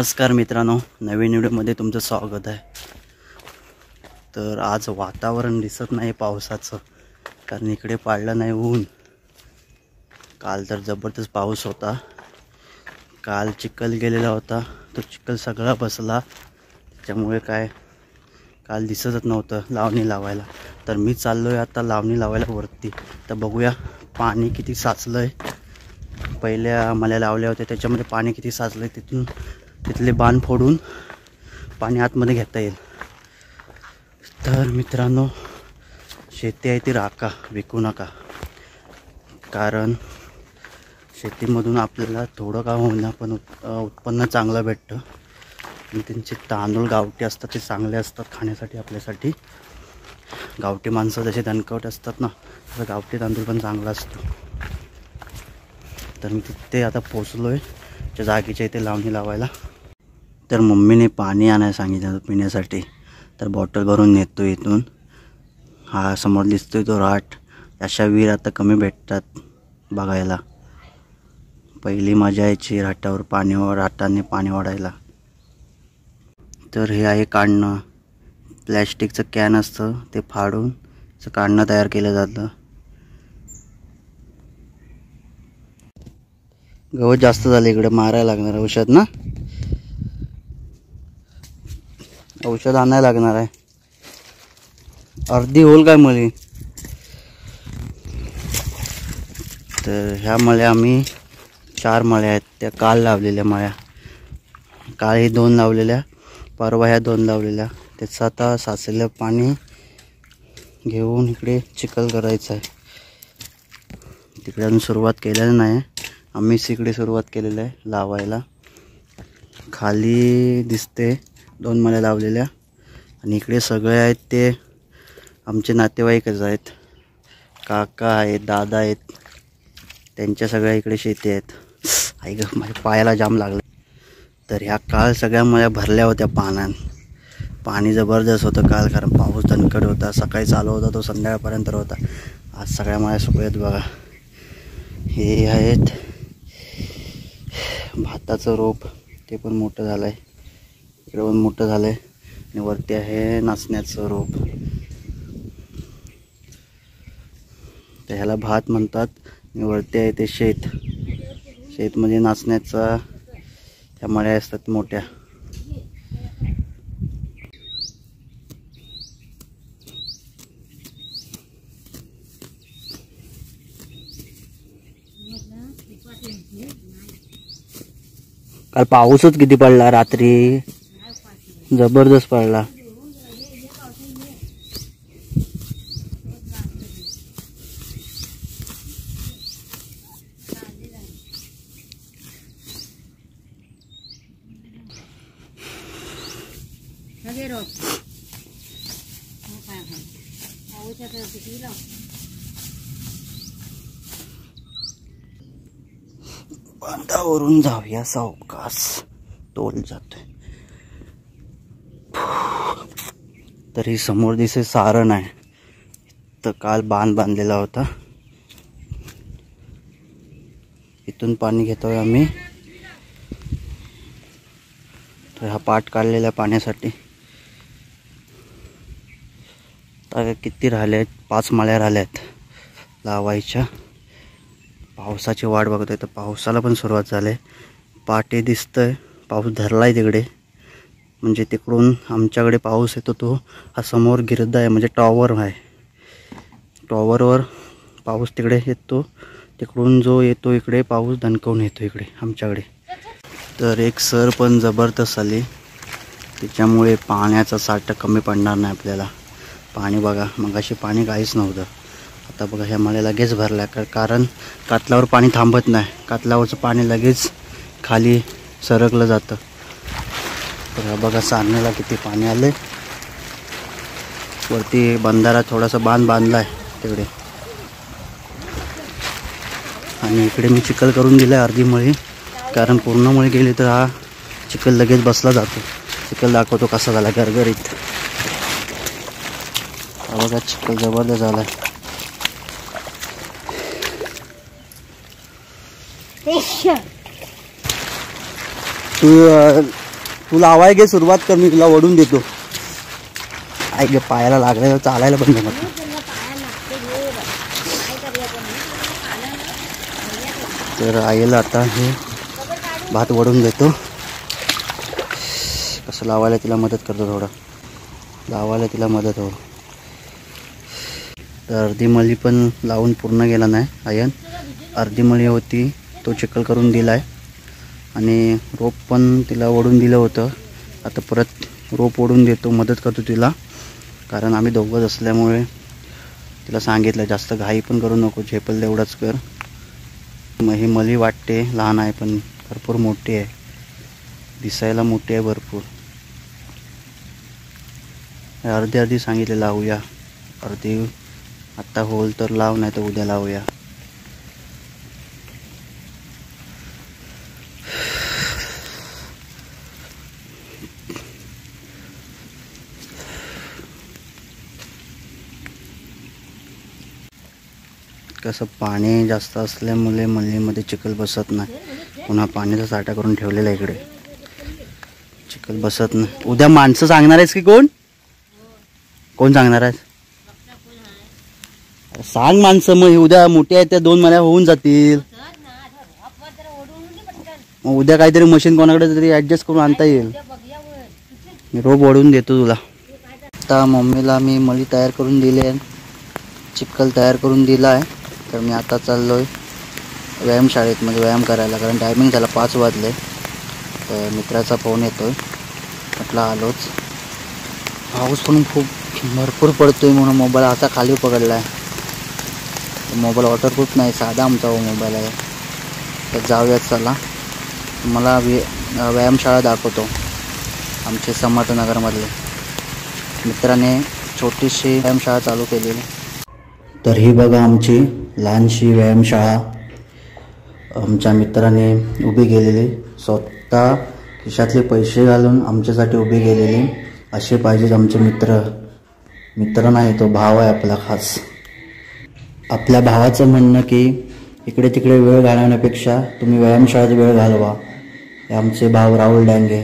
नमस्कार मित्रांनो, नवीन व्हिडिओमध्ये तुमचं स्वागत आहे। तर आज वातावरण दिसत नाही पावसाचं, कारण इकडे पडलं नाही ऊन। काल तर जबरदस्त पाऊस होता। काल चिखल गेलेला होता, तो चिखल सगळा बसला, त्याच्यामुळे काय काल दिसतच नव्हतं लावणी लावायला। तर मी चाललोय आता लावणी लावायला वरती। तर बघूया पाणी किती साचलंय। पहिल्या मला लावल्या होत्या त्याच्यामध्ये पाणी किती साचलंय, तिथले बांध फोडून पाणी आतमध्ये घेता येईल। तर मित्रांनो, शेती आहे ती राखा, विकू नका, कारण शेतीमधून आपल्याला थोडं का होईना पण उत्पन्न चांगलं भेटतं। आणि त्यांचे तांदूळ गावठी असतात, ते चांगले असतात खाण्यासाठी आपल्यासाठी। गावठी माणसं जसे दणकवट असतात ना, तसं गावठी तांदूळ पण चांगला असतो। तर मी तिथे आता पोचलोय, त्या जागेच्या इथे लावणी लावायला। तर मम्मीने पाणी आणायला सांगितलं पिण्यासाठी, तर बॉटल भरून नेतो इथून। हा समोर दिसतोय तो राट, अशा विहीर आता कमी भेटतात बघायला। पहिली मजा यायची राटावर राटाने पाणी ओढायला। तर हे आहे काढणं, प्लॅस्टिकचं कॅन असतं ते फाडून काढणं तयार केलं जातं। गवत जास्त झालं इकडे, मारायला लागणार औषध ना, औषध आणायला लागणार आहे। अर्धी होल काय मळी। तर ह्या मळ्या आम्ही 4 मळ्या आहेत, त्या काल लावलेल्या मळ्या। काल हे 2 लावलेल्या, परवा ह्या 2 लावलेल्या। त्याचं आता साचलेलं पाणी घेऊन इकडे चिखल करायचं आहे। तिकडे अजून सुरुवात केलेलं नाही, आम्हीच इकडे सुरुवात केलेलं आहे लावायला। खाली दिसते 2 मळ्या लावलेल्या, आणि इकडे सगळे आहेत ते आमचे नातेवाईकच आहेत। काका आहेत, दादा आहेत, त्यांच्या सगळ्या इकडे शेती आहेत। आई ग, माझ्या पायाला जाम लागलं। तर ह्या काल सगळ्या मळ्या भरल्या होत्या पाण्यानं। पाणी जबरदस्त होतं काल, कारण पाऊस दणकट होता। सकाळी चालू होता तो संध्याकाळपर्यंत होता। आज सगळ्या मळ्या सुकल्यात बघा। हे आहेत भाताचं रोप, ते पण मोठं झालं आहे, इकडे पण मोठं झालं आहे। आणि वरती आहे नाचण्याचं रोप। तर ह्याला भात म्हणतात। आणि वरती आहे ते शेत, शेत म्हणजे नाचण्याचा त्या मळ्या असतात मोठ्या। काल पाऊसच किती पडला, रात्री जबरदस्त पडला। बांधावरून जाऊया सावकाश, तोल जातोय। तरी समोर दिसे सारण आहे, तर काल बांध बांधलेला होता, इथून पाणी घेतोय आम्ही। तर हा पाट काढलेला पाण्यासाठी। तर किती राहिले आहेत, 5 मळ्या राहिल्या आहेत लावायच्या। पावसाची वाट बघतोय, तर पावसाला पण सुरुवात झाली। पाटे दिसतंय, पाऊस धरलाय तिकडे, म्हणजे तिकडून आमच्याकडे पाऊस येतो तो हा समोर गिरदा आहे, म्हणजे टॉवर आहे। टॉवरवर पाऊस तिकडे येतो, तिकडून जो येतो इकडे पाऊस दणकवून येतो इकडे आमच्याकडे। तर एक सर पण जबरदस्त आली, त्याच्यामुळे पाण्याचा साठा कमी पडणार नाही आपल्याला। पाणी बघा, मगाशी पाणी काहीच नव्हतं, आता बघा ह्या मळ्या लगेच भरल्या, कारण कातलावर पाणी थांबत नाही। कातलावरचं पाणी लगेच खाली सरकलं जातं। तर बघा सारण्याला किती पाणी आले। वरती बंधारा थोडासा बांध बांधला आहे तिकडे, आणि इकडे मी चिखल करून दिला आहे अर्धी मळी, कारण पूर्ण मळी गेली तर हा चिखल लगेच बसला जातो। चिखल दाखवतो कसा झाला, गरगरीत। बघा चिखल जबरदस्त झाला आहे। तू तू लावाय घे, सुरुवात कर, मी तुला ओढून देतो. ऐक गे, पायाला लागलं, चालायला पण जमत नाही. तर आईला आता हे भात ओढून देतो. कसं लावायला तिला मदत करतो, थोडं लावायला तिला मदत हो. तर अर्धी मळी पण लावून पूर्ण गेला नाही आयन. अर्धी मळी होती तो चिखल करून दिला आहे आणि रोप पण तिला ओढून दिलं होतं. आता परत रोप ओढून देतो, मदत करतो तिला, कारण आम्ही दोघंच असल्यामुळे तिला सांगितलं जास्त घाई पण करू नको, झेपल तेवढंच कर. मग ही मळी वाटते लहान आहे पण भरपूर मोठी आहे, दिसायला मोठी आहे भरपूर. अर्धी अर्धी सांगितले लावूया, अर्धी आत्ता होल तर लाव, नाही तर उद्या लावूया. कसं पाणी जास्त असल्यामुळे मळीमध्ये चिखल बसत नाही. पुन्हा पाण्याचा साठा करून ठेवलेला इकडे, चिखल बसत नाही. उद्या माणसं सांगणार आहेस की कोण कोण सांगणार आहेस? सांग माणसं, मग उद्या मोठी आहेत त्या 2 मळ्या होऊन जातील. मग उद्या काहीतरी मशीन कोणाकडे तरी ॲडजस्ट करून आणता येईल. मी रोप ओढून देतो तुला. आता मम्मीला मी मळी तयार करून दिली आहे, चिखल तयार करून दिला आहे. तर मी आता चाललो आहे व्यायामशाळेत, म्हणजे व्यायाम करायला, कारण टायमिंग झाला 5 वाजले. तर मित्राचा फोन येतोय, म्हटलं आलोच. पाऊस पण खूप भरपूर पडतोय म्हणून मोबाईल असा खाली पकडला आहे. मोबाईल वॉटरप्रूफ नाही, साधा आमचा मोबाईल आहे. तर जाऊयात चला, मला व्यायामशाळा दाखवतो आमचे समर्थनगरमधले. मित्राने छोटीशी व्यायामशाळा चालू केलेली. तर ही बघा आमची लहानशी व्यायामशाळा आमच्या मित्राने उभी केलेली, स्वतः खिशातले पैसे घालून आमच्यासाठी उभी केलेली. असे पाहिजेत आमचे मित्र. मित्र नाही, तो भाव आहे आपला खास. आपल्या भावाचं म्हणणं की इकडे तिकडे वेळ घालवण्यापेक्षा तुम्ही व्यायामशाळेत वेळ घालवा. हे आमचे भाव राहुल डांगे.